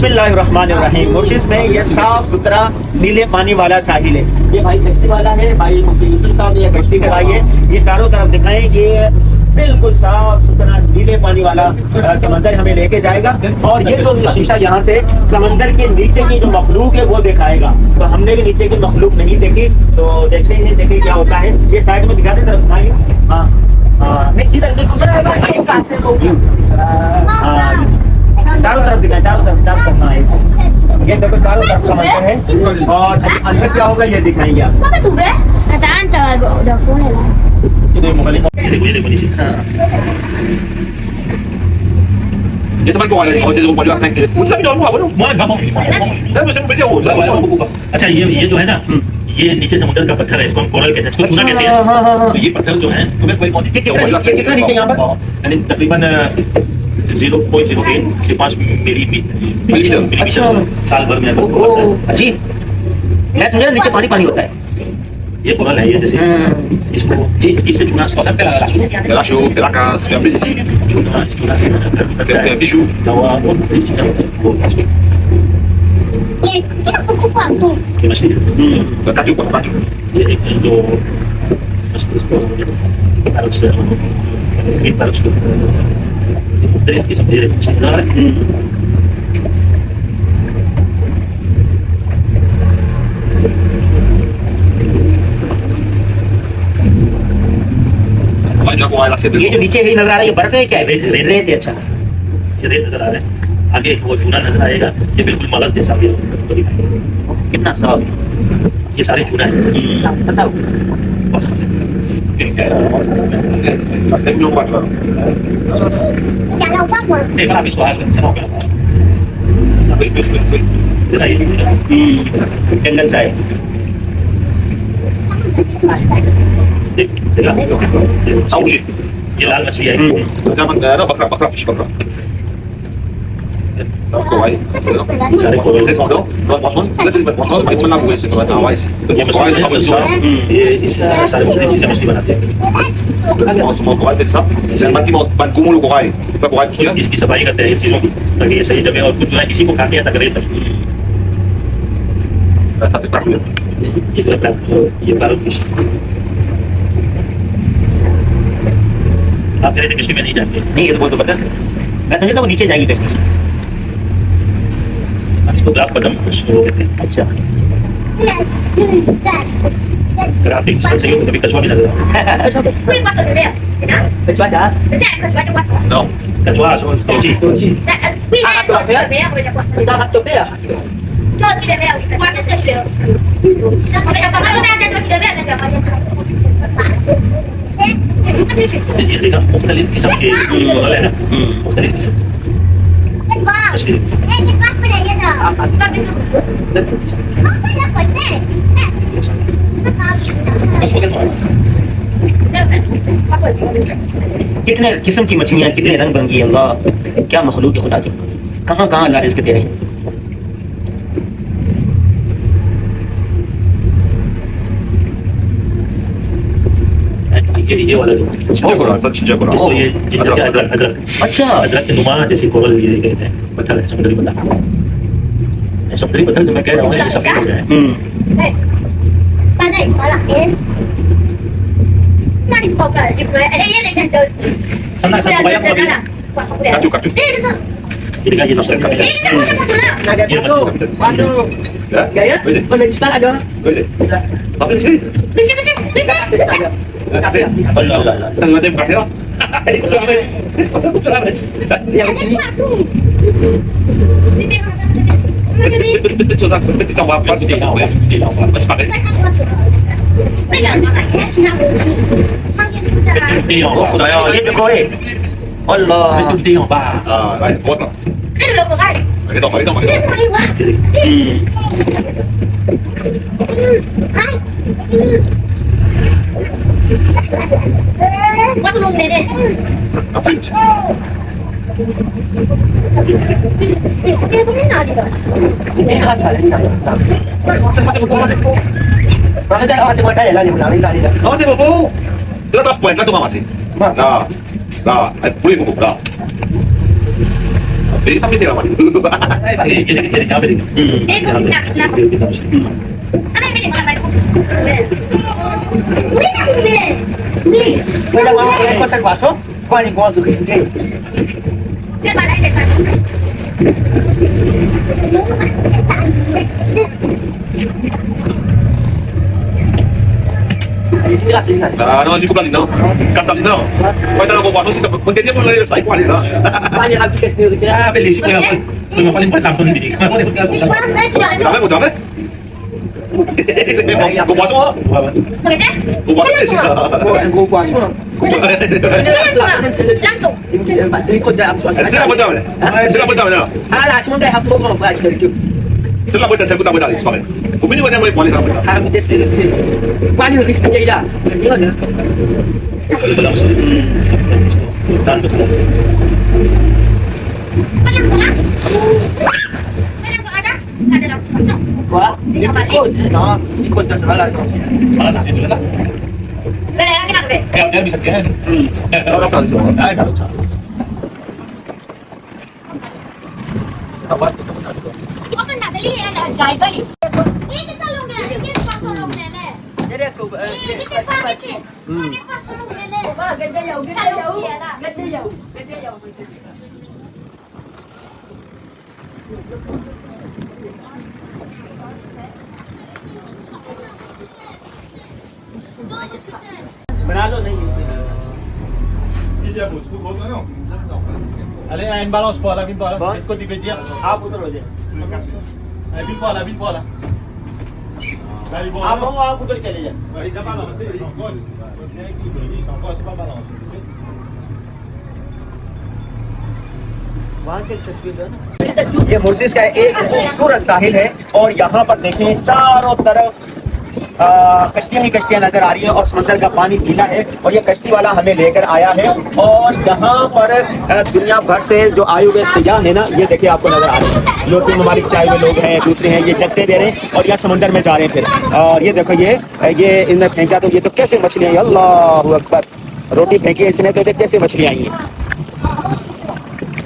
बिस्मिल्लाहिर्रहमानिर्रहीम। कोशिश में ये साफ सुथरा नीले पानी वाला साहिल है। ये भाई कश्ती वाला है, भाई मुफ्ती यूसुफ साहब ये कश्ती के भाई है। ये चारों तरफ दिखाएं, ये बिल्कुल साफ सुथरा नीले पानी वाला समंदर हमें लेके जाएगा। और ये जो शीशा यहाँ से समंदर के नीचे की जो मखलूक है वो दिखाएगा। तो हमने भी नीचे की मखलूक नहीं देखी, तो देखते हैं देखें क्या होता है। ये साइड में दिखाते तरफ दिखाएंगे। हाँ नहीं सीधा चारों तरफ दिखाएं, चारों तरफ ये देखो चारों तरफ का मंदिर है। और अंदर क्या होगा ये दिखाएंगे आप। अच्छा ये जो है ना, ये नीचे समुद्र का पत्थर है, इसको हम कोरल कहते हैं, इसको चूना कहते हैं। तो ये पत्थर जो है तुम्हें कोई कितना नीचे यहाँ पर यानी तकरीबन 0.08 से 5 मिलीमीटर साल भर में अजीब। मैं समझा नीचे पानी पानी होता है। ये कोरल है, ये जैसे इसको इससे चूना Relaxo, pelacas, medicina, चूना से bichou. दवा और मुख्तलिफ चीजें होती हैं। ये मछली है। Tatu. ये एक जो इसको पैरट्स ग्रीन पैरट्स को मुख्तलिफ किस्म के मछली है। ये जो नीचे है नजर आ रहा है, ये बर्फ है क्या है? रेत है। अच्छा ये रेत नजर आ रहा है, आगे एक वो चूना नजर आएगा, ये बिल्कुल मगज जैसा भी है। कितना साफ। ये सारे चूना है। आप इसको आग अच्छा हो गया जंगल सा है। ये लाल मछली है। Bakra, fish bakra. ये इस सारे मुख्तलिफ चीजें मछली बनाते हैं। इसकी सफाई करते हैं इन चीजों की, ताकि ये सही जगह और कुछ जो है किसी को खा के आता करे। ये पैरट फिश आप कह रहे थे कश्ती में नहीं जाएंगे। नहीं, ये तो बहुत जबरदस्त है। मैं समझता वो नीचे जाएगी कश्ती। इसको ग्लास बटन वो कहते हैं। अच्छा अगर आप एक सही हो तो कभी कछुआ भी नजर आता है। No. कछुआ कोची ये देखा मुख्तलिफ किस्म के जो है ना, मुख्तलिफ किस्म मछली। कितने किस्म की मछलियां, कितने रंग बिरंगी। अल्लाह क्या मखलूक है खुदा की। कहाँ कहाँ अल्लाह रिज़्क़ दे रहे हैं। ये वाला देखो, इसको ये जिंजर क्या अदरक। अच्छा अदरक के नुमा जैसी कोरल ये कहते हैं, पत्थर है, समुद्री पत्थर। समुद्री पत्थर जो मैं कह रहा हूँ ये सफेद होता है। सन्ना सब मोबाइल को Katu. ये देखा, ये दूसरा कभी ये Gaya? Boleh cepat ada. Apa di sini? Kasih. Terima kasih. Yang sini. Betul tak? Betul tak? Apa sih dia? Masih pakai. ओ खुदाया, ये देखो ये अल्लाह। itu gede yang apa? Baik, kuat lah. Mari dong. Ini asal ini. Mana dah masih buat aja lah ni lari dah. Masih Bobo. Kita tak puas lah tu masih. Lah. Boleh Bobo lah. Eh, sampai dia apa? Jadi cabe din. Eh, kung nak. Ano yung pili mga bago? Wait a minute! Wait! Wala mo ako ko sa kwaso. Kuha ko sa kisinte. Yan ba na ilan? Jelas ini kan. Ano, hindi ko ba linaw? Kasal linaw. Pwede na kukuha sa kung hindi mo lang yung side quality sa. Banyak habis sendiri sila. Ah, belisik ko yan. Tumapalimpan lang sa hindi. Dami mo, dami. Kukuha mo. Maganda? Kukuha mo siya. Ko kwaso. Langsung. Dari ko sila abso. Sila mo dami. Sila mo dami na. Hala, semua kay hapon mo ba sila dito. Sila mo dami, sila mo dami. Kung hindi mo na mo yung quality na. Habis test sila sila. Kuha ni kisinte ila. Bilang na. Kalau lang sa dan ko sila. Ada lang. Kuha. Di ko sila no. Di ko sa hala. Mana nasi dulu lah. Dali, akin ako, be. Dia bisa kian. Ano ka siya? Ay, kalau sa. Open na, dali. Dahil ba eh? Ini salong na. Ini pasalong na na. Jadi aku Ini pasalong na. Ini pasalong na na. Wah, ganda yaw, ganda yaw. Ganda yaw. Ganda yaw. Manalo na yun. Hindi ako, school ano? Alin ay balance po, alabin po. Bon? Ko di bejiya. आप उधर हो जाए Ay bin po, alabin po ala. Dali po. आप उधर चले जाए Ay, sa balance. Gol. São Paulo, se balance. वहाँ से तस्वीर है ना ये मुर्जिस का एक खूबसूरत साहिल है और यहाँ पर देखें चारों तरफ कश्तियाँ ही कश्तियाँ नजर आ रही हैं और समंदर का पानी गीला है और ये कश्ती वाला हमें लेकर आया है और यहाँ पर दुनिया भर से जो आए हुए सयाह है ना ये देखिए आपको नजर आ रहे हैं यूरोपीय ममालिक से आए हुए लोग हैं दूसरे हैं ये जत्ते दे रहे हैं और यहाँ समंदर में जा रहे हैं फिर और ये देखो ये इनने फेंका तो ये तो कैसे मछलियाँ हैं अल्लाह अकबर रोटी फेंकी इसने तो देख कैसे मछलियाँ आई हैं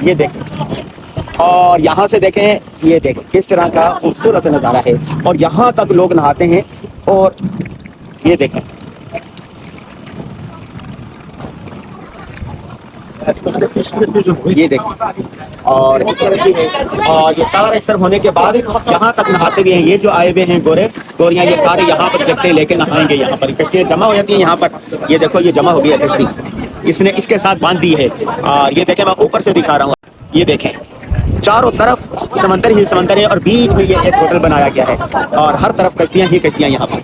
ये देखें और यहाँ से देखें ये देखें किस तरह का खूबसूरत नज़ारा है और यहाँ तक लोग नहाते हैं और ये देखें ये देखें और इस तरह की है और ये सारा इस तरह होने के बाद यहाँ तक नहाते भी हैं ये जो आए हुए हैं गोरियाँ ये सारे यहाँ पर जगते लेके नहाएंगे यहाँ पर कश्तियाँ जमा हो जाती हैं यहाँ पर ये देखो ये जमा हो गई है कश्ती इसने इसके साथ बांध दी है और ये देखें मैं ऊपर से दिखा रहा हूँ ये देखें चारों तरफ समंदर ही समंदर है और बीच में ये एक होटल बनाया गया है और हर तरफ कश्तियां ही कश्तियां यहाँ पर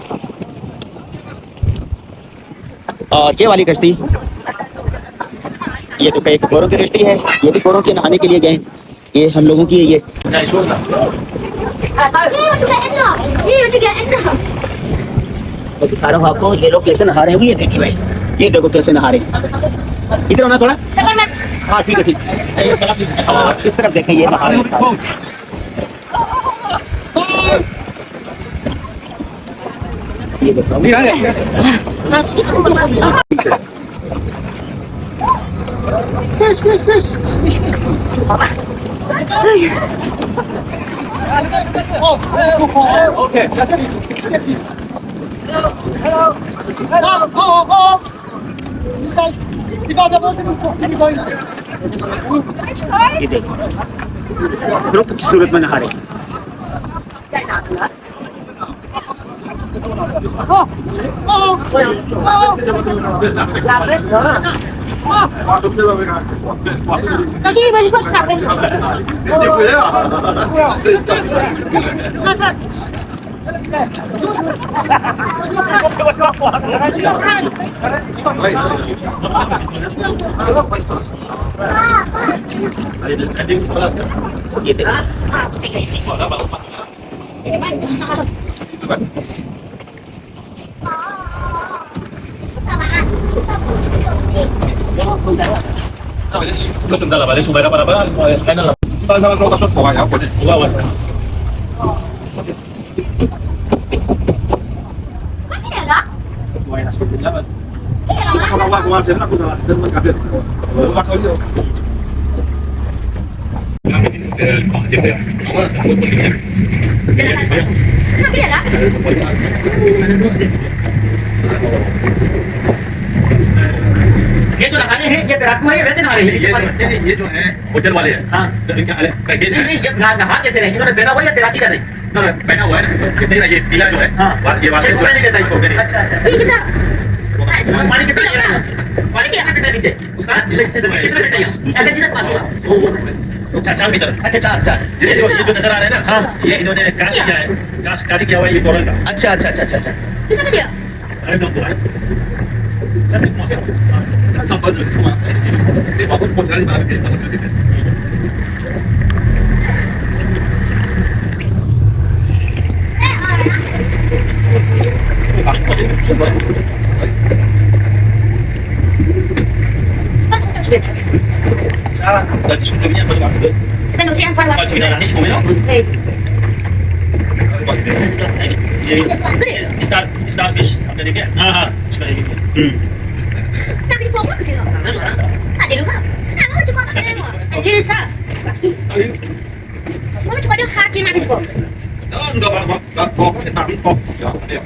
और ये वाली कश्ती ये तो एक गोरों की कश्ती है ये भी गोरों के नहाने के लिए गए ये हम लोगों की है ये मैं दिखा रहा हूँ आपको ये लोग कैसे नहा रहे हैं ये देखिए भाई ये देखो कैसे नहा रहे हैं इधर होना थोड़ा हाँ ठीक है ठीक है इस तरफ देखें ये नहा रहे हैं ये देखो ये देखो ग्रुप की सूरत में नहा रहे हैं Lagi balik buat sampai. Hindi ko ये देखो Ito kung dala ba? Sumay na para ba? Ay na lang. Sama ko kasot ko kaya po. Uwawan. Bakit nila? Uwawan na sa laban. Kalau aku masih aku salah dan mengkaget. Mas Oli. ये क्या हमारा कोई बोल नहीं Kenapa dia lah? ये जो नहाने हैं ये तैराकू है वैसे नहा रहे हैं ये जो है होटल वाले हैं हाँ क्या पैकेज नहीं है नहीं, ये नहा कैसे रहे हैं? इन्होंने पहना हुआ है या तैराकी कर रहे हैं? ना पहना हुआ है ना नहीं ना ये पीला जो है हाँ ये वाटर छुपने नहीं देता इसको अच्छा अच्छा Ini kita. पानी कितना गिरा है उससे? पानी कितना फीट है नीचे उसका कितना फीट है ये? Ada di sana masuk. चार मीटर अच्छा चार ये जो नजर आ रहा है ना हाँ। ये इन्होंने कास्ट किया है कास्ट कारी किया हुआ है ये कोरल का अच्छा अच्छा अच्छा अच्छा अच्छा Bisa ke dia? अरे तो है सब बदल ये बहुत पोस्टर बना के बदल अच्छा diskusinya bagaimana Dan usia Anfan was. Cina nanti semuanya Hey, ये starfish आपने देखे हाँ हाँ इसका ये nak di pokok ke dia? Tak ada lupa. Nak mau cuba tak ada. Dia sa. Mau cuba dia haki nak di pokok. udah pop tapi pop ya ada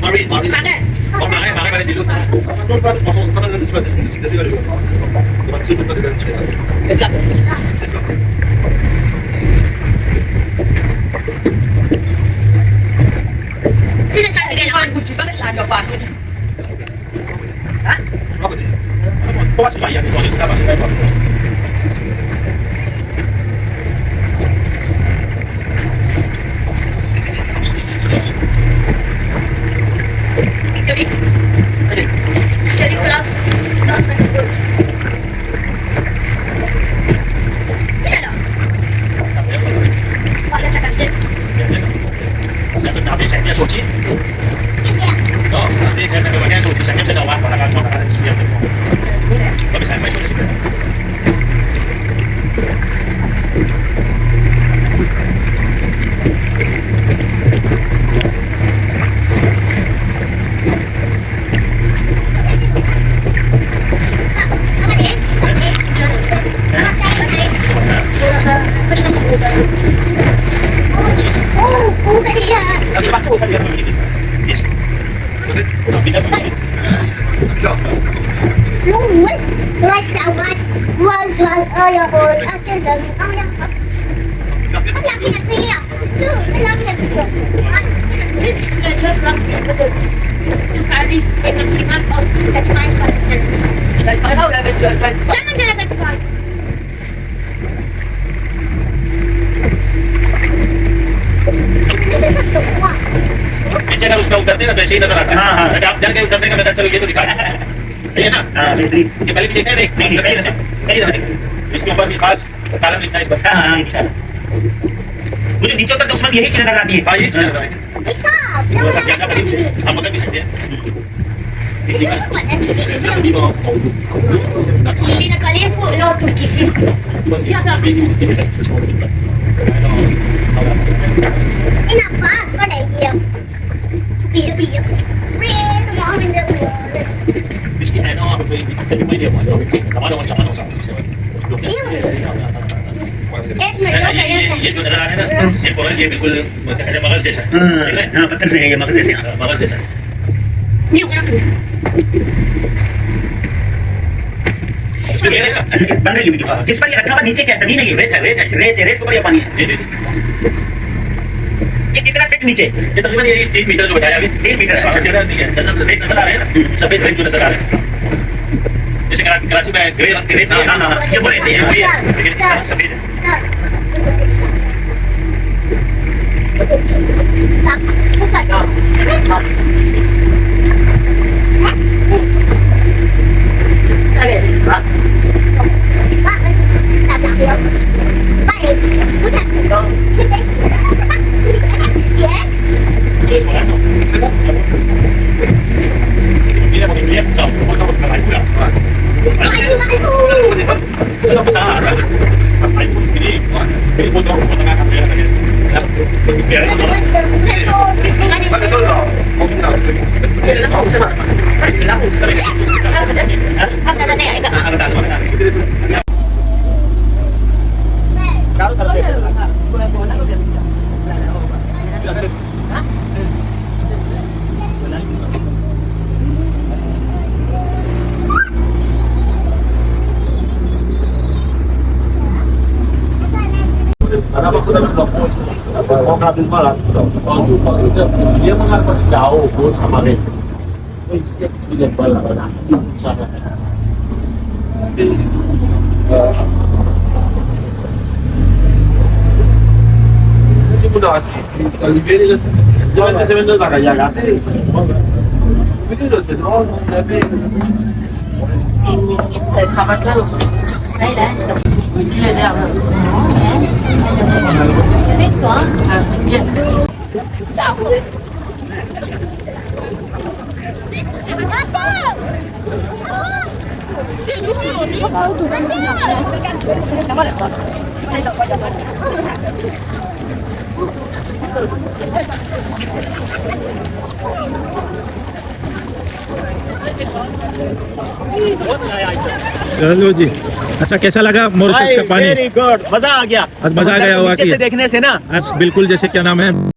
mari Tak ada. mana dulu tuh potong sana dan sudah jadi dulu maksud tadi kan Besar. Sini cari dia nak. Kunci banget lah coba. apa nih apa sih bayar itu apa sih Jadi kelas menurut. Tidak ada. Pakai saya kasih. Satu nanti saya手机哦这些那个我现在手机想要真的玩把那个装它的机啊我比赛没手机This church roughly with the carry a maximum of 35 passengers. Kalau dah betul kan. Jangan jalan 35. Itu satu kuah. नीचे अगर उसमें उतरते ना तो ऐसे ही नजर आता है हाँ, हाँ। अगर आप डर गए उतरने का मैं चलो ये तो दिखा है ना हाँ बेहतरीन ये पहले भी देखा है नहीं नहीं पहली दफा देखी। इसके ऊपर भी खास कालम लिखा है इस पर हाँ हाँ इंशाल्लाह मुझे नीचे उतर तो उसमें भी यही चीज नजर आती है हाँ ये चीज है Bisa. हम पकड़ भी सकते हैं Bisa buat dah cik. Belum dicuba. Ini nak kali aku lo tu kisi. Ya tak. Ini apa? Apa dah dia? Biar. Friend, mom in the world. इसकी है ना आप कोई दिक्कत नहीं है हमारा वो चाहना होता ये जो नजर आ रहा है ना ये कोरल ये बिल्कुल मगज जैसा है हाँ पत्थर से है ये मगज जैसे हाँ। मगज जैसा Ni orang tu. बन रही है वीडियो जिस पर ये रखा हुआ नीचे क्या जमीन है ये रेत है रेत के ऊपर ये पानी है जी जी ये कितना फीट नीचे ये तकरीबन ये 3 मीटर जो बताया अभी 3 मीटर है। अच्छा नहीं है रेत नजर आ रहे हैं ना सफेद रेत जो नजर आ रहे हैं जैसे कराची में ग्रे रंग के रेत नहीं हाँ, हाँ, हाँ, ये वो रहते हैं, वही है लेकिन सफेद है Terus mana? Ini mau dilihat tak? Mau tahu berapa itu ya? Ada pasal ada. Ibu ini foto tengah kamera tadi. Ya. Biar pakai solo. Mau kita. Langsung sama. Langsung sekali. चारों तरफ से Aku dapat lapor. Oh, ngambil malah. Oh, lupa. Dia mengangkat jauh, bos sama dia. Setiap dia balik pada sana. Ini mudah sih. Kalau dia ni sebenarnya tak kaya kasih. Ini dah terus tapi Sahabat lalu. Dia dia. Dia. चलो जी, अच्छा कैसा लगा Mauritius का पानी? Very good, मजा आ गया। आज मजा आ गया हुआ नीचे कि से देखने से ना आज बिल्कुल जैसे क्या नाम है